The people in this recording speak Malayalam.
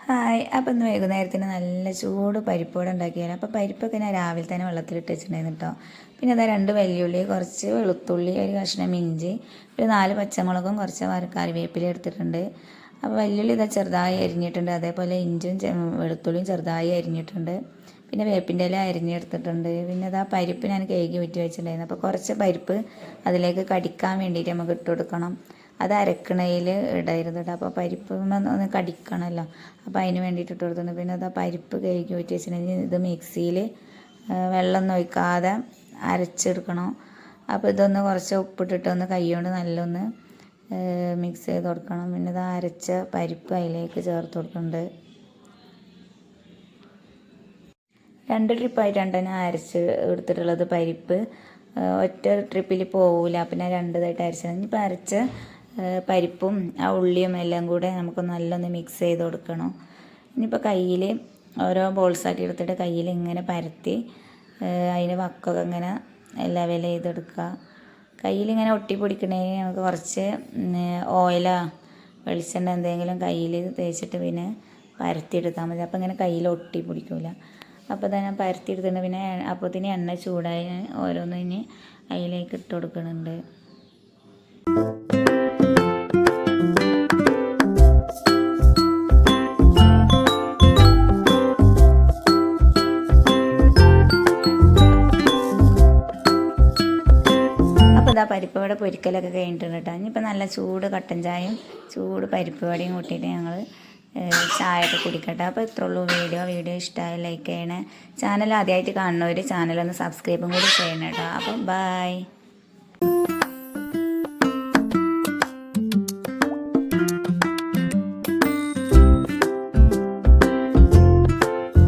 ഹായ്. അപ്പം ഇന്ന് വൈകുന്നേരത്തിന് നല്ല ചൂട് പരിപ്പുവട ഉണ്ടാക്കിയാലോ. അപ്പോൾ പരിപ്പൊക്കെ ഞാൻ രാവിലെ തന്നെ വെള്ളത്തിലിട്ട് വെച്ചിട്ടുണ്ടായിരുന്നു കേട്ടോ. പിന്നെ അതാ 2 വെല്ലുള്ളി, കുറച്ച് വെളുത്തുള്ളി, ഒരു കഷ്ണം ഇഞ്ചി, ഒരു 4 പച്ചമുളകും കുറച്ച് കറിവേപ്പില എടുത്തിട്ടുണ്ട്. അപ്പോൾ വെല്ലുള്ളി ഇതാ ചെറുതായി അരിഞ്ഞിട്ടുണ്ട്. അതേപോലെ ഇഞ്ചിയും വെളുത്തുള്ളിയും ചെറുതായി അരിഞ്ഞിട്ടുണ്ട്. പിന്നെ വേപ്പിൻ്റെ ഇല അരിഞ്ഞെടുത്തിട്ടുണ്ട്. പിന്നെ അതാ പരിപ്പ് ഞാൻ കഴുകി ഊറ്റി വെച്ചിട്ടുണ്ടായിരുന്നു. അപ്പോൾ കുറച്ച് പരിപ്പ് അതിലേക്ക് കടിക്കാൻ വേണ്ടിയിട്ട് നമുക്ക് ഇട്ട് കൊടുക്കണം. അത് അരക്കണയിൽ ഇടരുത് കേട്ടോ. അപ്പോൾ പരിപ്പ് ഒന്ന് കടിക്കണമല്ലോ. അപ്പോൾ അതിന് വേണ്ടിയിട്ട് ഇട്ട് കൊടുത്തിട്ടുണ്ട്. പിന്നെ അത് പരിപ്പ് കഴുകി ഊറ്റി വെച്ചിട്ടുണ്ടെങ്കിൽ ഇത് മിക്സിയിൽ വെള്ളമൊന്നും ഒഴിക്കാതെ അരച്ചെടുക്കണം. അപ്പോൾ ഇതൊന്ന് കുറച്ച് ഉപ്പിട്ടിട്ട് ഒന്ന് കൈ കൊണ്ട് നല്ലൊന്ന് മിക്സ് ചെയ്ത് കൊടുക്കണം. പിന്നെ ഇത് അരച്ച പരിപ്പ് അതിലേക്ക് ചേർത്ത് കൊടുക്കുന്നുണ്ട്. 2 ട്രിപ്പായിട്ടാണ് ഞാൻ അരച്ച് എടുത്തിട്ടുള്ളത്. പരിപ്പ് ഒറ്റ ട്രിപ്പിൽ പോവില്ല. പിന്നെ 2 ഇതായിട്ട് അരച്ചത്. ഇനിയിപ്പോൾ അരച്ച പരിപ്പും ആ ഉള്ളിയും എല്ലാം കൂടെ നമുക്ക് നല്ലൊന്ന് മിക്സ് ചെയ്ത് കൊടുക്കണം. ഇനിയിപ്പോൾ കയ്യിൽ ഓരോ ബോൾസാക്കി എടുത്തിട്ട് കയ്യിൽ ഇങ്ങനെ പരത്തി അതിന് വക്കൊക്കെ ഇങ്ങനെ ലെവൽ ചെയ്തെടുക്കുക. കയ്യിലിങ്ങനെ ഒട്ടിപ്പിടിക്കണമെങ്കിൽ നമുക്ക് കുറച്ച് ഓയിലോ വെളിച്ചെണ്ണ എന്തെങ്കിലും കയ്യിൽ തേച്ചിട്ട് പിന്നെ പരത്തിയെടുത്താൽ മതി. അപ്പോൾ ഇങ്ങനെ കയ്യിൽ ഒട്ടി പിടിക്കില്ല. അപ്പോൾ തന്നെ ഞാൻ പരത്തിയെടുത്തിട്ടുണ്ട്. പിന്നെ അപ്പോഴത്തേന് എണ്ണ ചൂടായി ഓരോന്നിന് അതിലേക്ക് ഇട്ട് കൊടുക്കുന്നുണ്ട്. അപ്പോൾ ഇതാ പരിപ്പ് വട പൊരിക്കലൊക്കെ കഴിഞ്ഞിട്ടുണ്ട് കേട്ടോ. ഇനിയിപ്പോൾ നല്ല ചൂട് കട്ടൻ ചായയും ചൂട് പരിപ്പ് വടയും കൂട്ടിയിട്ട് ഞങ്ങൾ ചായയൊക്കെ കുടിക്കട്ടെ. അപ്പോൾ ഇത്രേ ഉള്ളൂ വീഡിയോ ഇഷ്ടമായി ലൈക്ക് ചെയ്യണേ. ചാനൽ ആദ്യമായിട്ട് കാണുന്നവർ ചാനലൊന്ന് സബ്സ്ക്രൈബും കൂടി ചെയ്യണം കേട്ടോ. അപ്പം ബൈ.